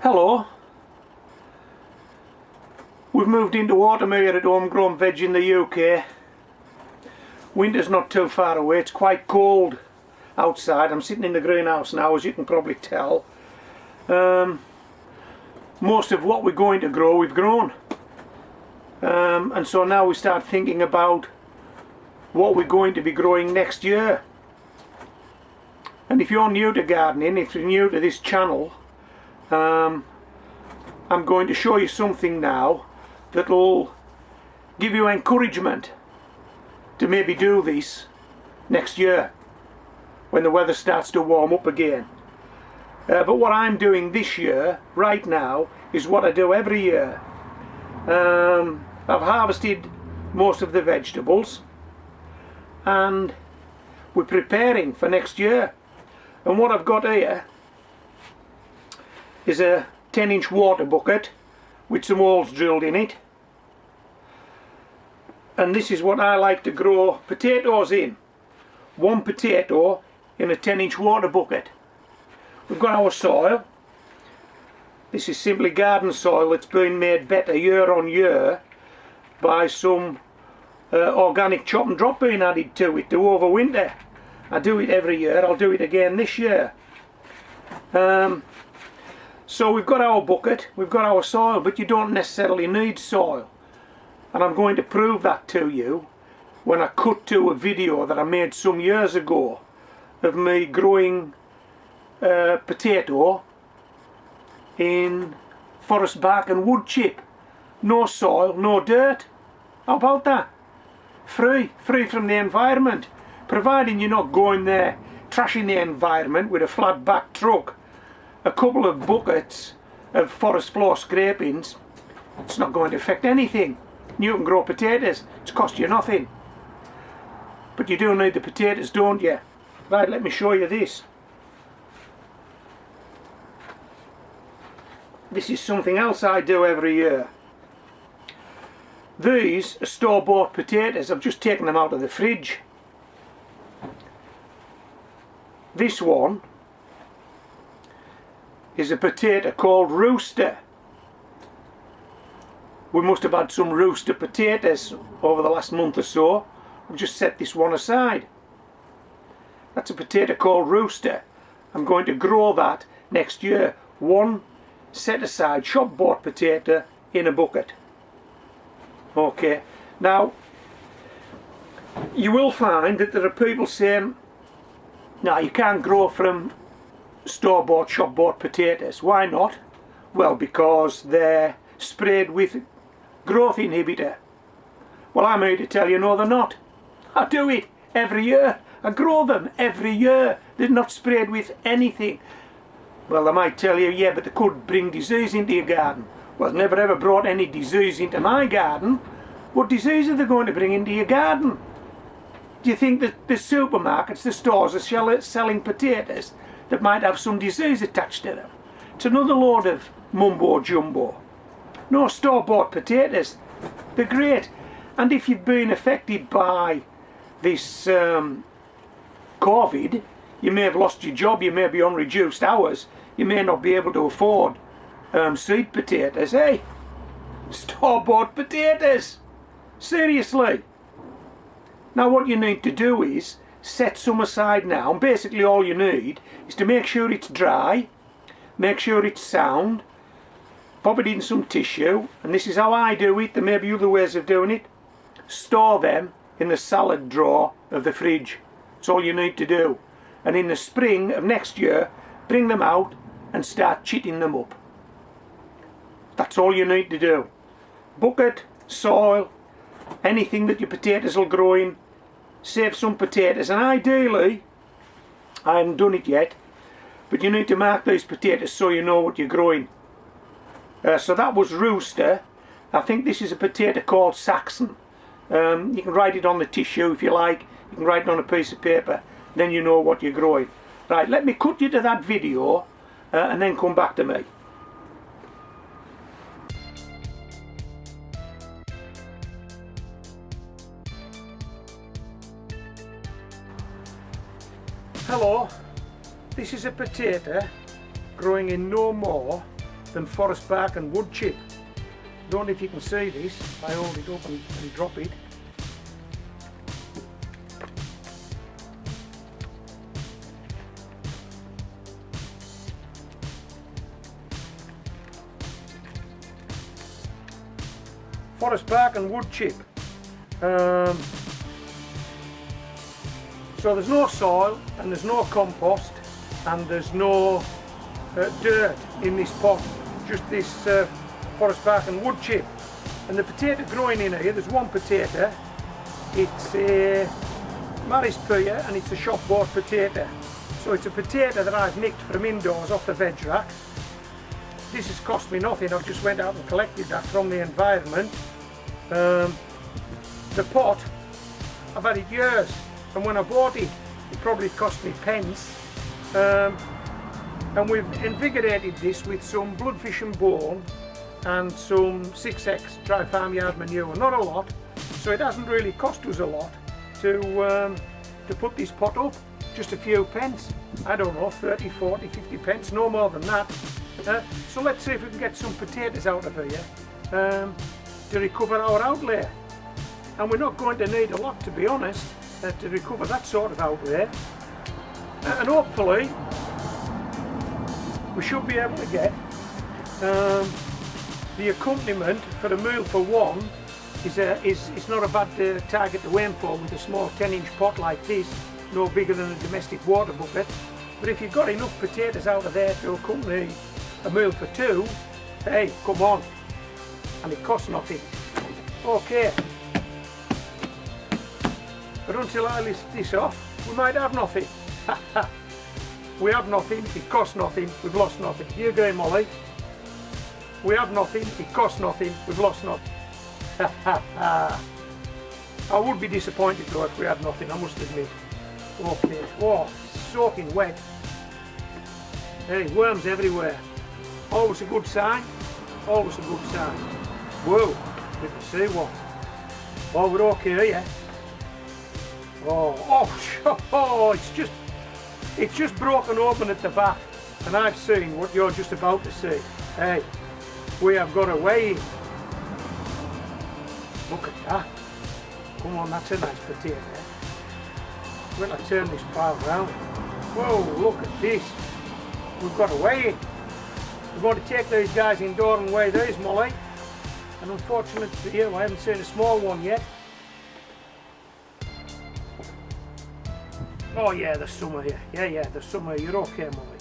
Hello. We've moved into autumn here at Homegrown Veg in the UK. Winter's not too far away. It's quite cold outside. I'm sitting in the greenhouse now, as you can probably tell. Most of what we're going to grow, we've grown. And so now we start thinking about what we're going to be growing next year. And if you're new to gardening, if you're new to this channel, I'm going to show you something now that'll give you encouragement to maybe do this next year when the weather starts to warm up again. But what I'm doing this year, right now, is what I do every year. I've harvested most of the vegetables and we're preparing for next year. And what I've got here is a 10-inch water bucket with some holes drilled in it. And this is what I like to grow potatoes in. One potato in a 10-inch water bucket. We've got our soil. This is simply garden soil that's been made better year on year by some organic chop and drop being added to it to overwinter. I do it every year. I'll do it again this year. So we've got our bucket, we've got our soil, but you don't necessarily need soil. And I'm going to prove that to you when I cut to a video that I made some years ago of me growing potato in forest bark and wood chip. No soil, no dirt. How about that? Free from the environment. Providing you're not going there trashing the environment with a flat back truck. A couple of buckets of forest floor scrapings, it's not going to affect anything. You can grow potatoes, it's cost you nothing. But you do need the potatoes, don't you? Right, let me show you this. This is something else I do every year. These are store-bought potatoes. I've just taken them out of the fridge. This one is a potato called Rooster. We must have had some Rooster potatoes over the last month or so. I've just set this one aside. That's a potato called Rooster. I'm going to grow that next year. One set aside shop bought potato in a bucket. Okay, now you will find that there are people saying, no, you can't grow from store-bought, shop-bought potatoes. Why not? Well, because they're sprayed with growth inhibitor. Well, I'm here to tell you, no, they're not. I do it every year. I grow them every year. They're not sprayed with anything. Well, they might tell you, yeah, but they could bring disease into your garden. Well, they've never ever brought any disease into my garden. What disease are they going to bring into your garden? Do you think that the supermarkets, the stores are selling potatoes that might have some disease attached to them? It's another load of mumbo jumbo. No, store-bought potatoes, they're great. And if you've been affected by this COVID, you may have lost your job, you may be on reduced hours, you may not be able to afford seed potatoes. Hey, store-bought potatoes, seriously. Now what you need to do is set some aside now, and basically all you need is to make sure it's dry, make sure it's sound, pop it in some tissue, and this is how I do it. There may be other ways of doing it. Store them in the salad drawer of the fridge. That's all you need to do. And in the spring of next year, bring them out and start chitting them up. That's all you need to do. Bucket, soil, anything that your potatoes will grow in. Save some potatoes, and ideally, I haven't done it yet, but you need to mark these potatoes so you know what you're growing. So that was Rooster. I think this is a potato called Saxon. You can write it on the tissue if you like. You can write it on a piece of paper, then you know what you're growing. Right, let me cut you to that video and then come back to me. Hello, this is a potato growing in no more than forest bark and wood chip. Don't know if you can see this if I hold it up and drop it. Forest bark and wood chip. So there's no soil and there's no compost and there's no dirt in this pot, just this forest bark and wood chip. And the potato growing in here, there's one potato, it's a Maris Pia and it's a shop bought potato. So it's a potato that I've nicked from indoors off the veg rack. This has cost me nothing, I've just went out and collected that from the environment. The pot, I've had it years, and when I bought it, it probably cost me pence. And we've invigorated this with some bloodfish and bone and some 6X dry farmyard manure, not a lot, so it hasn't really cost us a lot to put this pot up, just a few pence, I don't know, 30, 40, 50 pence, no more than that. So let's see if we can get some potatoes out of here to recover our outlay. And we're not going to need a lot, to be honest, to recover that sort of outlay. And hopefully we should be able to get the accompaniment for a meal for one is not a bad target to aim for with a small 10-inch pot like this, no bigger than a domestic water bucket. But if you've got enough potatoes out of there to accompany a meal for two, hey, come on, and it costs nothing. Okay, but until I list this off, we might have nothing. We have nothing, it costs nothing, we've lost nothing. You agree, Molly? We have nothing, it costs nothing, we've lost nothing. I would be disappointed though if we had nothing, I must admit. Okay, oh, soaking wet. Hey, worms everywhere. Always a good sign, always a good sign. Whoa, we can see one. Oh, we're okay, yeah? Oh, it's just broken open at the back, and I've seen what you're just about to see. Hey, we have got away. Look at that. Come on, that's a nice potato. When I turn this pile round. Whoa, look at this. We've got away. We're going to take these guys indoor and weigh these, Molly. And unfortunately for you, I haven't seen a small one yet. Oh yeah, there's some here. Yeah, there's some here. You're okay, Molly.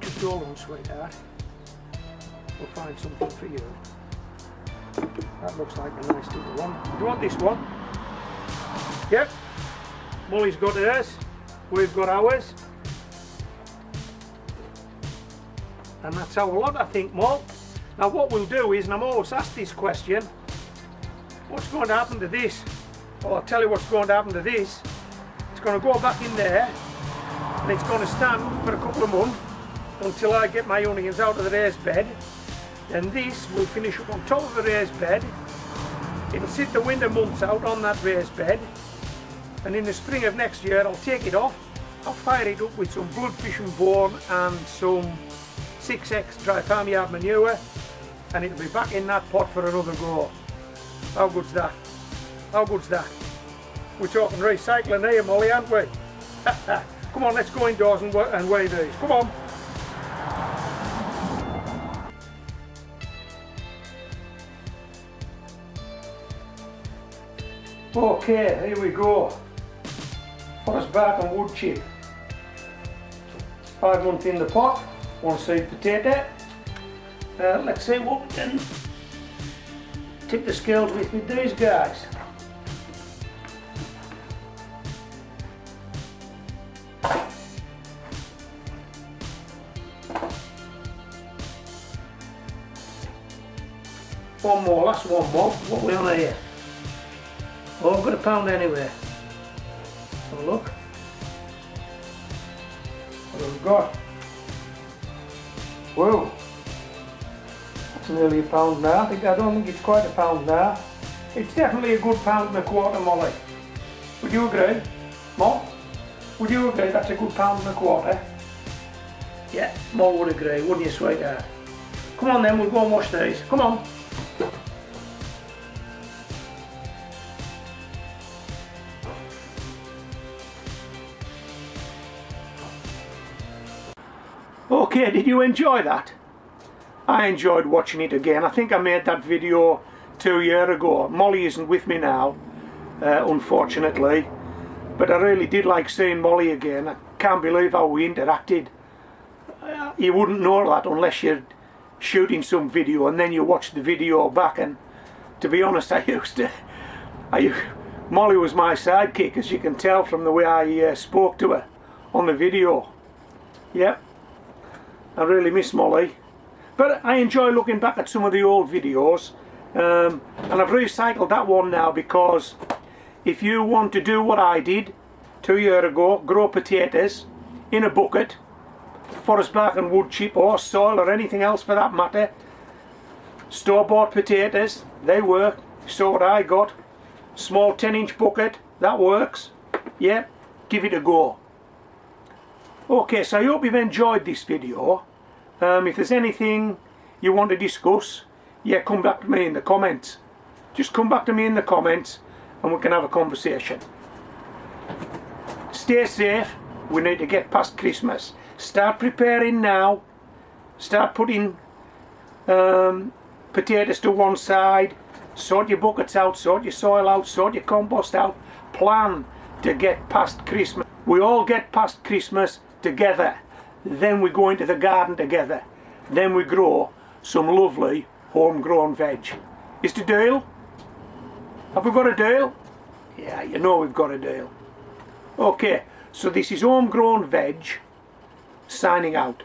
Just hold on, sweetheart. We'll find something for you. That looks like a nice little one. Do you want this one? Yep. Molly's got hers. We've got ours. And that's our lot, I think, Moll. Now what we'll do is, and I'm always asked this question, what's going to happen to this? Well, I'll tell you what's going to happen to this. It's going to go back in there and it's going to stand for a couple of months until I get my onions out of the raised bed. Then this will finish up on top of the raised bed. It'll sit the winter months out on that raised bed, and in the spring of next year I'll take it off. I'll fire it up with some bloodfish and bone and some 6X dry farmyard manure, and it'll be back in that pot for another go. How good's that? How good's that? We're talking recycling here, Molly, aren't we? Come on, let's go indoors and weigh these. Come on. Okay, here we go. Forest bark and wood chip. 5 months in the pot, 1 seed potato. Let's see what we can tip the scales with these guys. One more, last one more. What are we on here? Oh, I've got a pound anyway. Have a look. What have we got? Whoa. That's nearly a pound now. I don't think it's quite a pound now. It's definitely a good £1.25, Molly. Would you agree? Mom? Would you agree that's a good £1.25? Yeah, Molly would agree, wouldn't you, sweetheart? Come on then, we'll go and wash these. Come on. Okay, did you enjoy that? I enjoyed watching it again. I think I made that video 2 years ago. Molly isn't with me now, unfortunately. But I really did like seeing Molly again. I can't believe how we interacted. You wouldn't know that unless you're shooting some video and then you watch the video back. And to be honest, Molly was my sidekick, as you can tell from the way I spoke to her on the video. Yep, I really miss Molly. But I enjoy looking back at some of the old videos. And I've recycled that one now, because if you want to do what I did 2 years ago, grow potatoes in a bucket, forest bark and wood chip or soil or anything else for that matter, store-bought potatoes, they work. So what I got, small 10-inch bucket, that works. Yeah, give it a go. Okay, so I hope you've enjoyed this video. If there's anything you want to discuss, yeah, come back to me in the comments. Just come back to me in the comments and we can have a conversation. Stay safe. We need to get past Christmas. Start preparing now. Start putting potatoes to one side. Sort your buckets out, sort your soil out, sort your compost out. Plan to get past Christmas. We all get past Christmas together. Then we go into the garden together. Then we grow some lovely homegrown veg. Is the deal? Have we got a deal? Yeah, you know we've got a deal. Okay, so this is homegrown veg signing out.